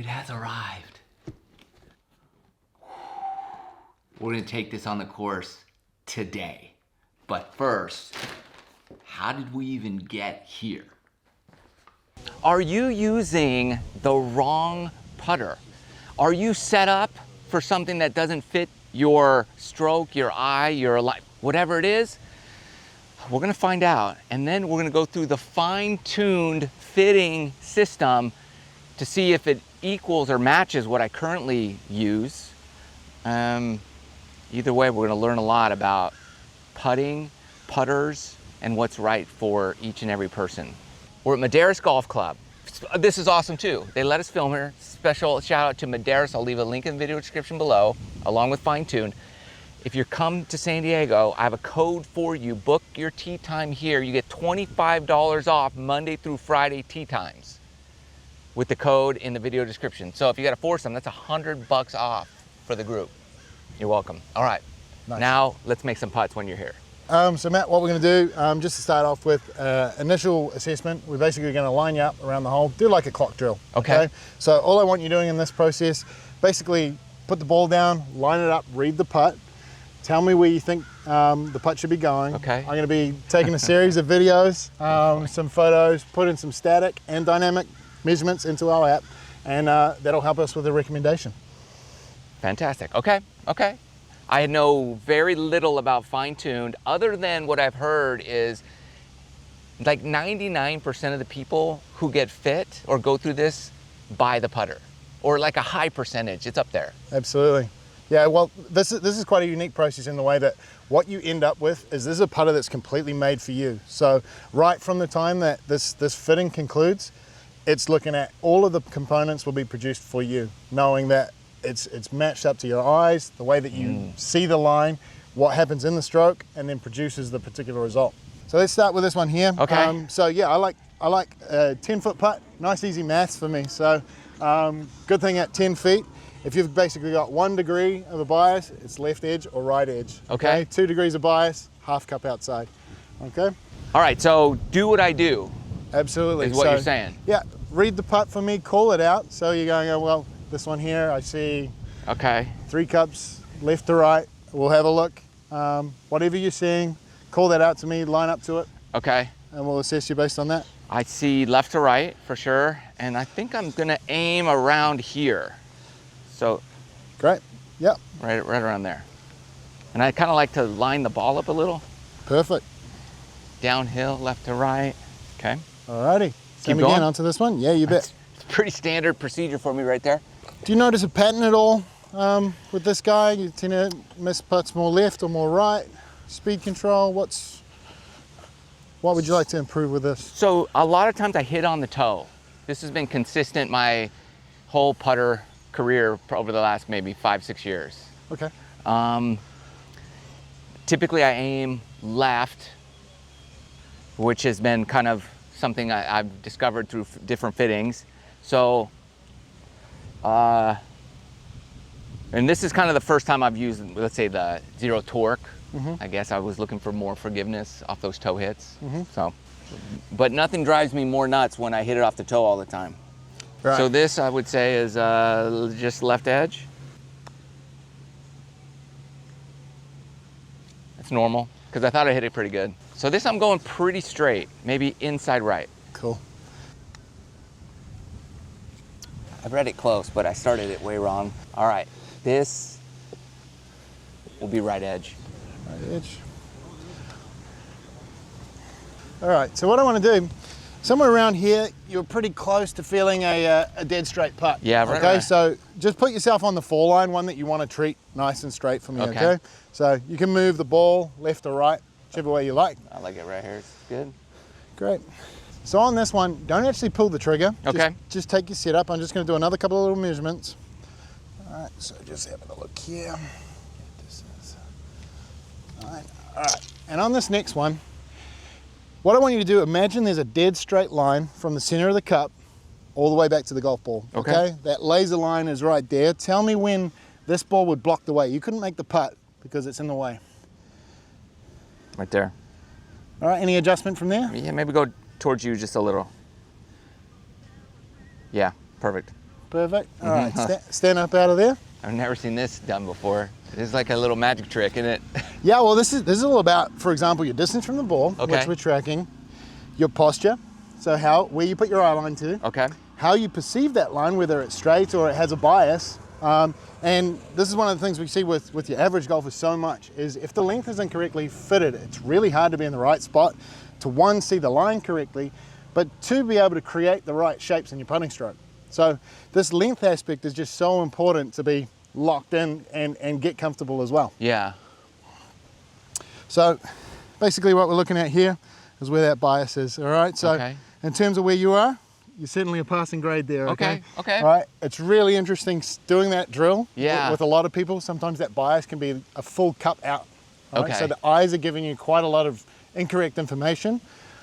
It has arrived. We're gonna take this on the course today. But first, how did we even get here? Are you using the wrong putter? Are you set up for something that doesn't fit your stroke, your eye, your life, whatever it is? We're gonna find out, and then we're gonna go through the fine-tuned fitting system to see if it equals or matches what I currently use. Either way, we're gonna learn a lot about putting, putters, and what's right for each and every person. We're at Medeiros Golf Club. This is awesome too. They let us film here. Special shout out to Medeiros. I'll leave a link in the video description below, along with Fine Tune. If you come to San Diego, I have a code for you. Book your tee time here. You get $25 off Monday through Friday tee times with the code in the video description. So if you got a foursome, that's $100 off for the group. You're welcome. All right, nice. Now let's make some putts when you're here. So Matt, what we're going to do, just to start off with initial assessment, we're basically going to line you up around the hole, do like a clock drill. Okay. So all I want you doing in this process, basically put the ball down, line it up, read the putt, tell me where you think the putt should be going. Okay. I'm going to be taking a series of videos, some photos, put in some static and dynamic measurements into our app, and that'll help us with a recommendation. Fantastic. Okay. Okay. I know very little about fine-tuned, other than what I've heard is like 99% of the people who get fit or go through this buy the putter, or like a high percentage. It's up there. Absolutely. Yeah, well, this is quite a unique process in the way that what you end up with is this is a putter that's completely made for you. So right from the time that this fitting concludes, it's looking at all of the components will be produced for you, knowing that it's matched up to your eyes, the way that you see the line, what happens in the stroke, and then produces the particular result. So let's start with this one here. Okay. So yeah, I like a 10-foot putt, nice easy maths for me. So good thing at 10 feet, if you've basically got 1 degree of a bias, it's left edge or right edge. Okay. 2 degrees of bias, half cup outside. Okay. All right, so do what I do. Absolutely. Is what you're saying. Yeah, read the putt for me, call it out. So you're going, oh, well, this one here, I see 3 cups left to right. We'll have a look. Whatever you're seeing, call that out to me, line up to it. Okay. And we'll assess you based on that. I see left to right for sure, and I think I'm gonna aim around here. So. Great, yep. Right around there. And I kind of like to line the ball up a little. Perfect. Downhill, left to right. Okay. Alrighty. Keep Same going. again onto this one. Yeah, you bet. It's pretty standard procedure for me right there. Do you notice a pattern at all with this guy? You tend to miss putts more left or more right? Speed control, what would you like to improve with this? So a lot of times I hit on the toe. This has been consistent my whole putter career over the last maybe 5-6 years. Okay. Typically I aim left, which has been kind of something I've discovered through different fittings. So, and this is kind of the first time I've used, let's say, the zero torque. I guess I was looking for more forgiveness off those toe hits. So, but nothing drives me more nuts when I hit it off the toe all the time. Right. So this, I would say, is just left edge. It's normal, because I thought I hit it pretty good. So this I'm going pretty straight, maybe inside right. Cool. I've read it close, but I started it way wrong. All right, this will be right edge. Right edge. All right, so what I want to do, somewhere around here, you're pretty close to feeling a dead straight putt. Yeah, right. Okay, so just put yourself on the four line, one that you want to treat nice and straight for me, okay? So you can move the ball left or right, whichever way you like. I like it right here, it's good. Great. So on this one, don't actually pull the trigger. Okay. Just take your setup. I'm just going to do another couple of little measurements. All right, so just having a look here. All right. And on this next one, what I want you to do, imagine there's a dead straight line from the center of the cup all the way back to the golf ball. Okay. That laser line is right there. Tell me when this ball would block the way. You couldn't make the putt because it's in the way. Right there. All right, any adjustment from there? Yeah, maybe go towards you just a little. Yeah, perfect. Perfect. All right, stand up out of there. I've never seen this done before. It's like a little magic trick, isn't it? Yeah, well, this is all about, for example, your distance from the ball, which we're tracking, your posture, so where you put your eye line to, how you perceive that line, whether it's straight or it has a bias. And this is one of the things we see with your average golfer so much, is if the length is incorrectly fitted, it's really hard to be in the right spot to, one, see the line correctly, but two, be able to create the right shapes in your putting stroke. So this length aspect is just so important to be locked in and get comfortable as well. Yeah. So basically what we're looking at here is where that bias is, all right? So in terms of where you are, you're certainly a passing grade there, okay? Okay. All right, it's really interesting doing that drill with a lot of people. Sometimes that bias can be a full cup out. Right? So the eyes are giving you quite a lot of incorrect information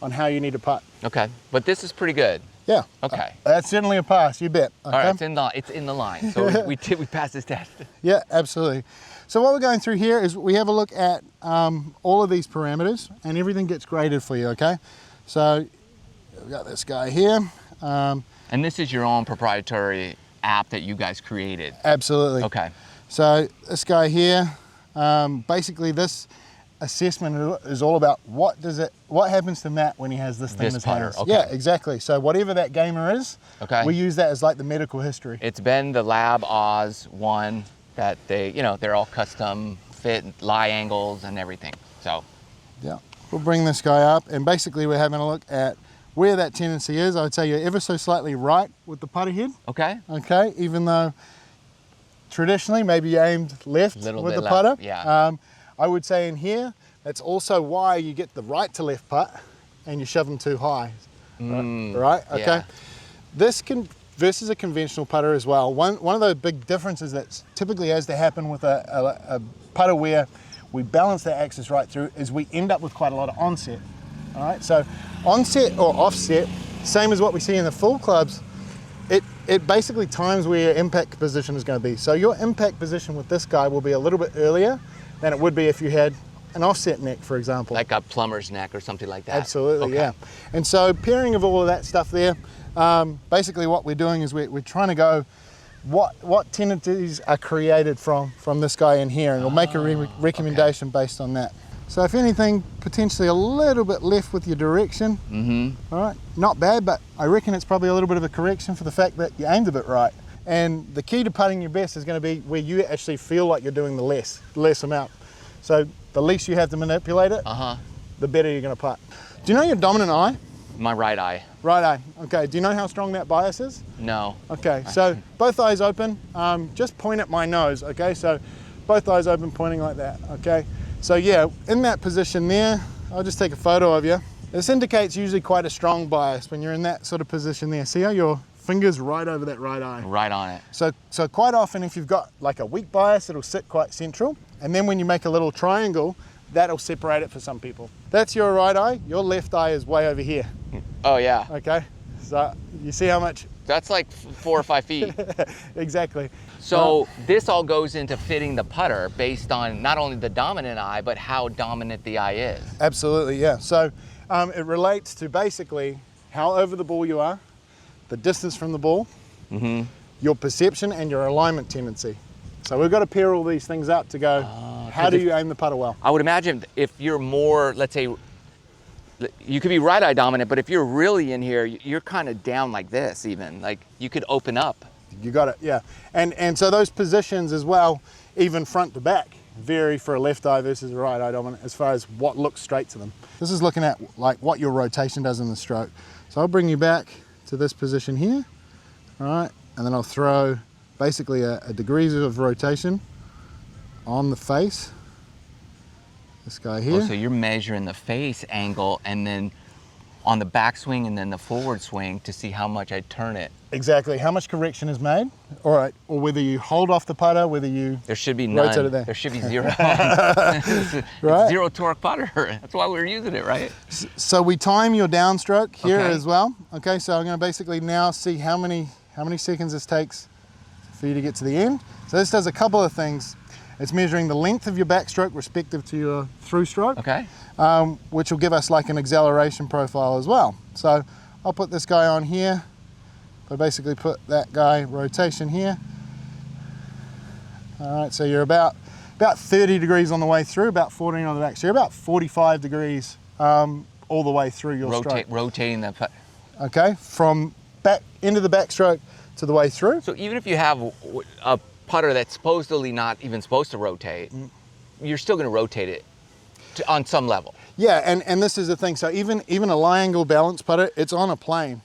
on how you need to putt. Okay, but this is pretty good. Yeah. Okay. That's certainly a pass, you bet. Okay? All right, it's in the line, so we passed this test. Yeah, absolutely. So what we're going through here is we have a look at all of these parameters, and everything gets graded for you, okay? So we've got this guy here. And this is your own proprietary app that you guys created? Absolutely. Okay. So this guy here, basically this assessment is all about what happens to Matt when he has this thing in his hands. Okay. Yeah, exactly. So whatever that gamer is, we use that as like the medical history. It's been the Lab Oz one that they're all custom fit, lie angles and everything. So yeah, we'll bring this guy up, and basically we're having a look at where that tendency is. I would say you're ever so slightly right with the putter head. Okay. Okay, even though traditionally maybe you aimed left with the putter. Yeah. I would say in here, that's also why you get the right to left putt and you shove them too high. Right? Okay. Yeah. This versus a conventional putter as well. One of the big differences that typically has to happen with a putter where we balance the axis right through is we end up with quite a lot of onset. All right, so onset or offset, same as what we see in the full clubs, it basically times where your impact position is going to be. So your impact position with this guy will be a little bit earlier than it would be if you had an offset neck, for example. Like a plumber's neck or something like that. Absolutely, yeah. And so pairing of all of that stuff there, basically what we're doing is we're trying to go, what tendencies are created from this guy in here, and we'll make a recommendation based on that. So if anything, potentially a little bit left with your direction. All right, not bad, but I reckon it's probably a little bit of a correction for the fact that you aimed a bit right. And the key to putting your best is going to be where you actually feel like you're doing the less amount. So the least you have to manipulate it, the better you're going to putt. Do you know your dominant eye? My right eye. Right eye, okay. Do you know how strong that bias is? No. Okay, so both eyes open, just point at my nose, okay? So both eyes open, pointing like that, okay? So yeah, in that position there, I'll just take a photo of you. This indicates usually quite a strong bias when you're in that sort of position there. See how your finger's right over that right eye? Right on it. So quite often if you've got like a weak bias, it'll sit quite central. And then when you make a little triangle, that'll separate it for some people. That's your right eye, your left eye is way over here. Oh yeah. Okay, so you see how much? That's like 4 or 5 feet. Exactly. So this all goes into fitting the putter based on not only the dominant eye, but how dominant the eye is. Absolutely, yeah. So it relates to basically how over the ball you are, the distance from the ball, your perception and your alignment tendency. So we've got to pair all these things up to go, how do you aim the putter well? I would imagine if you're more, let's say, you could be right eye dominant, but if you're really in here, you're kind of down like this even. Like you could open up. You got it, yeah. And so those positions as well, even front to back, vary for a left eye versus a right eye dominant as far as what looks straight to them. This is looking at like what your rotation does in the stroke. So I'll bring you back to this position here, all right? And then I'll throw basically a degrees of rotation on the face. This guy here. Oh, so you're measuring the face angle and then on the backswing and then the forward swing to see how much I turn it. Exactly, how much correction is made, all right, or whether you hold off the putter, whether you there should be none. There should be zero. Right? Zero torque putter. That's why we're using it, right? So we time your downstroke here as well. Okay, so I'm going to basically now see how many seconds this takes for you to get to the end. So this does a couple of things. It's measuring the length of your backstroke respective to your through stroke, which will give us like an acceleration profile as well. So I'll put this guy on here, So basically put that guy rotation here. All right, so you're about 30 degrees on the way through, about 14 on the back. So you're about 45 degrees all the way through your stroke. Rotating the putter. Okay, from back into the backstroke to the way through. So even if you have a putter that's supposedly not even supposed to rotate, you're still going to rotate it on some level. Yeah, and this is the thing. So even a lie angle balance putter, it's on a plane.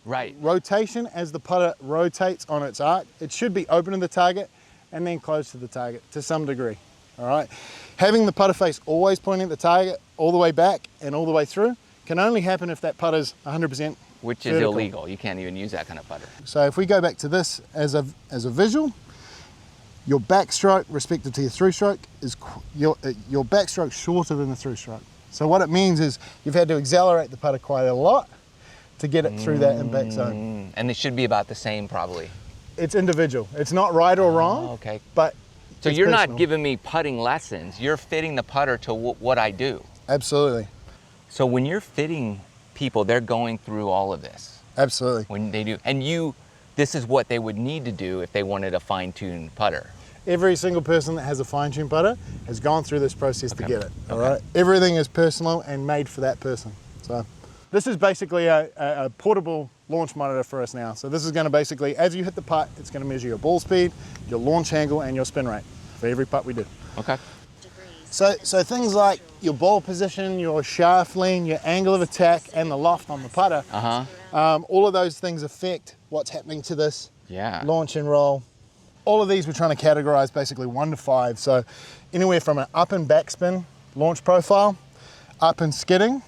Right. Rotation, as the putter rotates on its arc, it should be open to the target and then close to the target to some degree. All right. Having the putter face always pointing at the target all the way back and all the way through can only happen if that putter's 100% which is vertical. illegal. You can't even use that kind of putter. So if we go back to this as a visual, your backstroke respective to your through stroke is your backstroke shorter than the through stroke. So what it means is you've had to accelerate the putter quite a lot to get it through that impact zone. And they should be about the same probably. It's individual. It's not right or wrong. Okay. But so it's you're personal. not giving me putting lessons. You're fitting the putter to what I do. Absolutely. So when you're fitting people, they're going through all of this. Absolutely. When they do, and this is what they would need to do if they wanted a fine-tuned putter. Every single person that has a fine-tuned putter has gone through this process to get it. All Okay. right. Everything is personal and made for that person. So this is basically a portable launch monitor for us now. So this is going to basically, as you hit the putt, it's going to measure your ball speed, your launch angle, and your spin rate for every putt we do. Okay. So things like your ball position, your shaft lean, your angle of attack, and the loft on the putter, all of those things affect what's happening to this launch and roll. All of these we're trying to categorize basically 1 to 5. So anywhere from an up and backspin launch profile, up and skidding,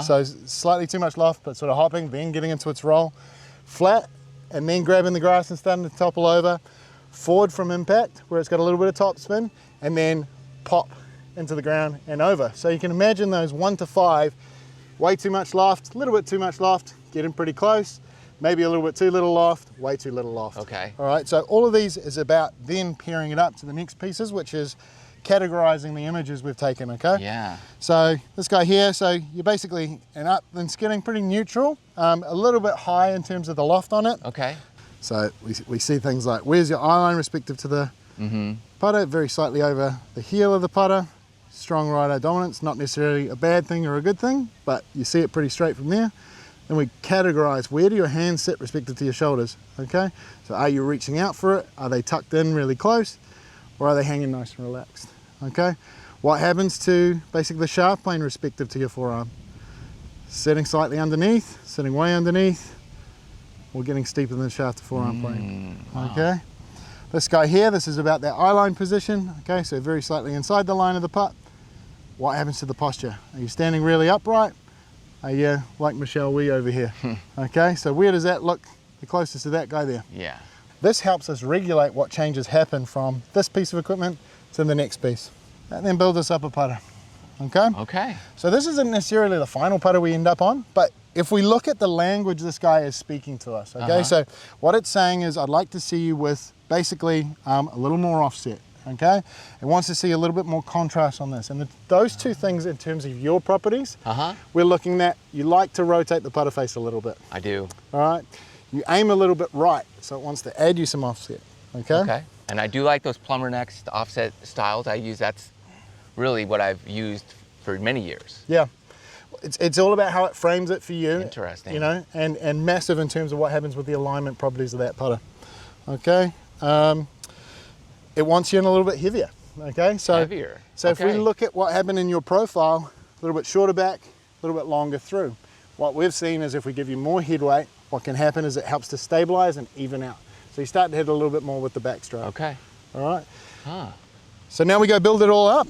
so slightly too much loft, but sort of hopping, then getting into its roll, flat, and then grabbing the grass and starting to topple over, forward from impact, where it's got a little bit of top spin, and then pop into the ground and over. So you can imagine those 1 to 5, way too much loft, a little bit too much loft, getting pretty close, maybe a little bit too little loft, way too little loft. Okay. All right, so all of these is about then pairing it up to the next pieces, which is categorizing the images we've taken, okay? Yeah. So this guy here, so you're basically an up and skidding, pretty neutral, a little bit high in terms of the loft on it. Okay. So we see things like, where's your eye line respective to the putter, very slightly over the heel of the putter, strong right-eye dominance, not necessarily a bad thing or a good thing, but you see it pretty straight from there. Then we categorize, where do your hands sit respective to your shoulders, okay? So are you reaching out for it? Are they tucked in really close? Or are they hanging nice and relaxed, okay? What happens to basically the shaft plane respective to your forearm? Sitting slightly underneath, sitting way underneath, or getting steeper than the shaft to forearm plane, okay? This guy here, this is about that eye line position, okay? So very slightly inside the line of the putt. What happens to the posture? Are you standing really upright? Are you like Michelle Wee over here? Okay, so where does that look the closest to that guy there? Yeah. This helps us regulate what changes happen from this piece of equipment to the next piece. And then build us up a putter, okay? Okay. So this isn't necessarily the final putter we end up on, but if we look at the language this guy is speaking to us, okay? So what it's saying is, I'd like to see you with basically a little more offset, okay? It wants to see a little bit more contrast on this. And those two things in terms of your properties, we're looking at, you like to rotate the putter face a little bit. I do. All right? You aim a little bit right, so it wants to add you some offset, okay? Okay. And I do like those plumber necks offset styles. That's really what I've used for many years. Yeah. It's all about how it frames it for you. Interesting. You know, and massive in terms of what happens with the alignment properties of that putter. Okay. It wants you in a little bit heavier. Okay. So heavier. So if we look at what happened in your profile, a little bit shorter back, a little bit longer through. What we've seen is if we give you more head weight, what can happen is it helps to stabilize and even out. So you start to hit a little bit more with the backstroke. Okay. All right. So now we go build it all up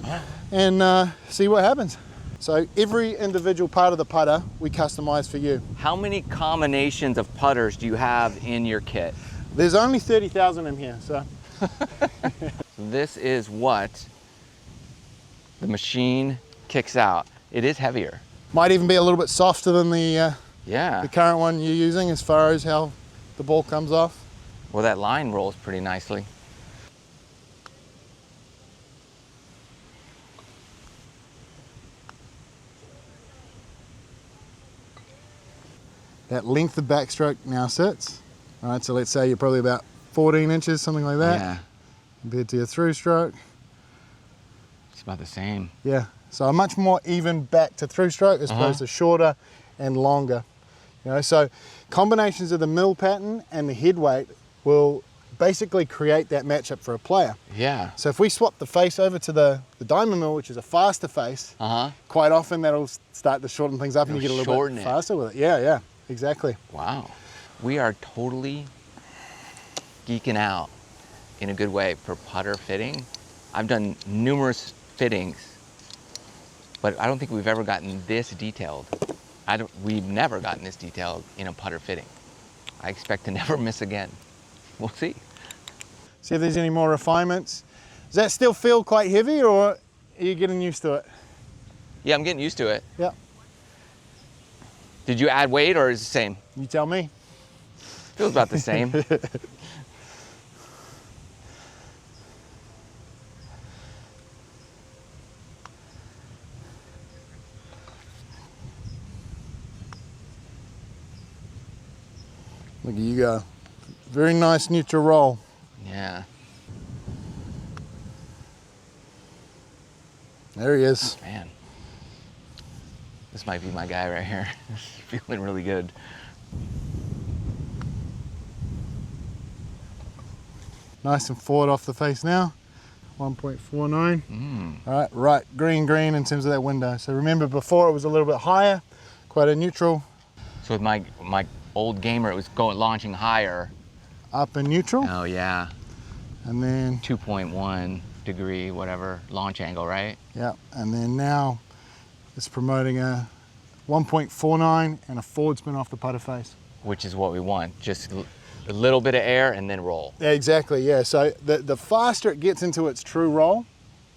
and see what happens. So every individual part of the putter we customize for you. How many combinations of putters do you have in your kit? There's only 30,000 in here, so. This is what the machine kicks out. It is heavier. Might even be a little bit softer than the current one you're using as far as how the ball comes off. Well, that line rolls pretty nicely. That length of backstroke now sits, All right, so let's say you're probably about 14 inches, something like that. Yeah. Compared to your through stroke. It's about the same. Yeah, so a much more even back to through stroke as opposed to shorter and longer. You know, so combinations of the mill pattern and the head weight will basically create that matchup for a player. Yeah. So if we swap the face over to the diamond mill, which is a faster face, quite often that'll start to shorten things up and you get a little bit faster with it. Yeah, yeah, exactly. Wow. We are totally geeking out in a good way for putter fitting. I've done numerous fittings, but I don't think we've ever gotten this detailed. We've never gotten this detailed in a putter fitting. I expect to never miss again. We'll see. See if there's any more refinements. Does that still feel quite heavy, or are you getting used to it? Yeah, I'm getting used to it. Yeah. Did you add weight or is it the same? You tell me. Feels about the same. Look at you go. Very nice neutral roll. Yeah. There he is. Man, this might be my guy right here. Feeling really good. Nice and forward off the face now. 1.49. All right, green in terms of that window. So remember before it was a little bit higher, quite a neutral. So with my old gamer, it was launching higher. Up and neutral. Oh yeah. And then 2.1 degree, whatever, launch angle, right? Yeah, and then now it's promoting a 1.49 and a forward spin off the putter face. Which is what we want, just a little bit of air and then roll. Yeah, exactly, yeah. So the faster it gets into its true roll,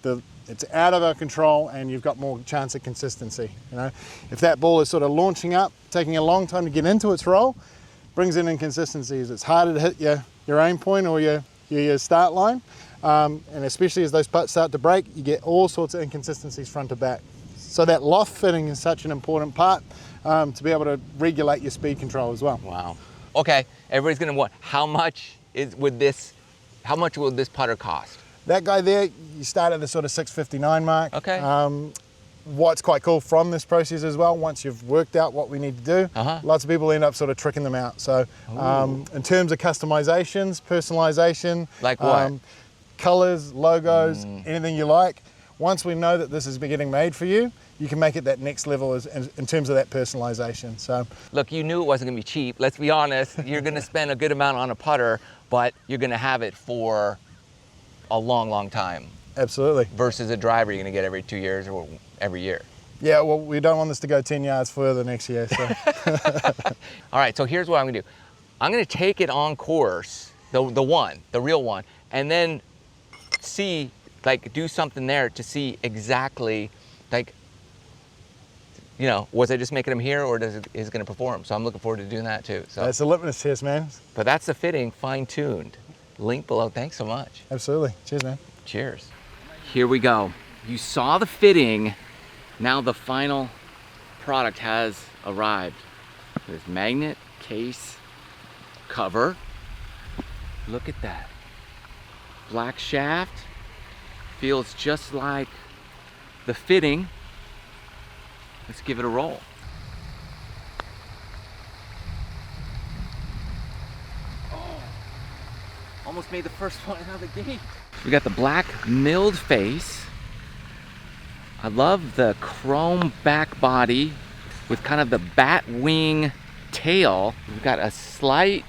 it's out of our control and you've got more chance of consistency. You know, if that ball is sort of launching up, taking a long time to get into its roll, brings in inconsistencies. It's harder to hit your aim point or your start line. And especially as those putts start to break, you get all sorts of inconsistencies front to back. So that loft fitting is such an important part to be able to regulate your speed control as well. Wow. Okay, everybody's gonna want, how much will this putter cost? That guy there, you start at the sort of 659 mark. Okay. What's quite cool from this process as well, once you've worked out what we need to do, lots of people end up sort of tricking them out. So in terms of customizations, personalization, like what? Colors, logos, anything you like. Once we know that this is getting made for you, you can make it that next level in terms of that personalization. So, look, you knew it wasn't gonna be cheap. Let's be honest. You're gonna spend a good amount on a putter, but you're gonna have it for a long, long time. Absolutely. Versus a driver you're gonna get every 2 years or every year. Yeah, well, we don't want this to go 10 yards further next year. So. All right, so here's what I'm gonna do. I'm gonna take it on course, the real one, and then see, like, do something there to see exactly, like, you know, was I just making them here or is it gonna perform? So I'm looking forward to doing that too. So that's a litmus test, man. But that's the fitting, fine-tuned. Link below, thanks so much. Absolutely, cheers, man. Cheers. Here we go. You saw the fitting, now the final product has arrived. There's magnet, case, cover. Look at that. Black shaft, feels just like the fitting. Let's give it a roll. Oh, almost made the first one out of the gate. We got the black milled face. I love the chrome back body with kind of the bat wing tail. We've got a slight,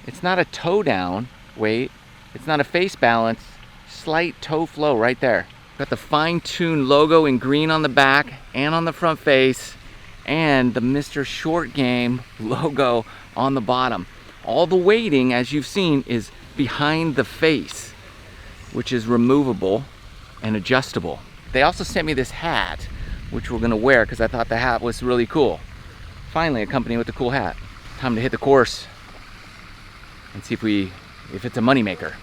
it's not a toe down weight, it's not a face balance, slight toe flow right there. Got the fine-tuned logo in green on the back and on the front face, and the MrShortGame logo on the bottom. All the weighting, as you've seen, is behind the face, which is removable and adjustable. They also sent me this hat, which we're gonna wear because I thought the hat was really cool. Finally, a company with a cool hat. Time to hit the course and see if it's a moneymaker.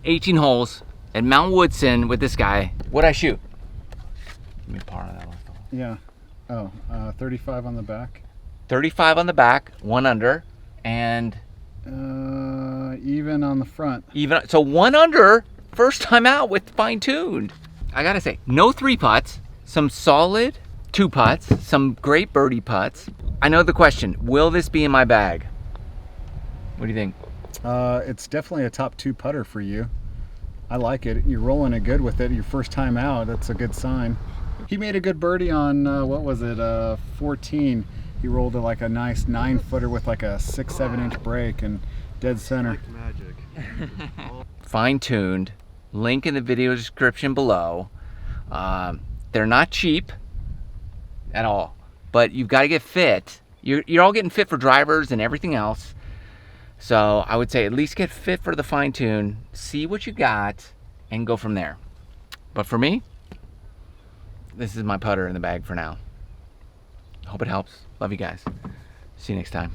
18 holes at Mount Woodson with this guy. What'd I shoot? Give me a par on that one. Yeah. Oh, 35 on the back. 35 on the back, 1 under, and Even on the front. even, so 1 under, first time out with fine tuned. I gotta say, no 3 putts, some solid 2 putts, some great birdie putts. I know the question, will this be in my bag? What do you think? It's definitely a top 2 putter for you. I like it. You're rolling it good with it. Your first time out, that's a good sign. He made a good birdie on, what was it, 14. He rolled like a nice 9-footer with like a 6-7 inch break and dead center. Like magic. Fine tuned, link in the video description below. They're not cheap at all, but you've got to get fit. You're all getting fit for drivers and everything else. So I would say at least get fit for the fine tune, see what you got, and go from there. But for me, this is my putter in the bag for now. Hope it helps. Love you guys. See you next time.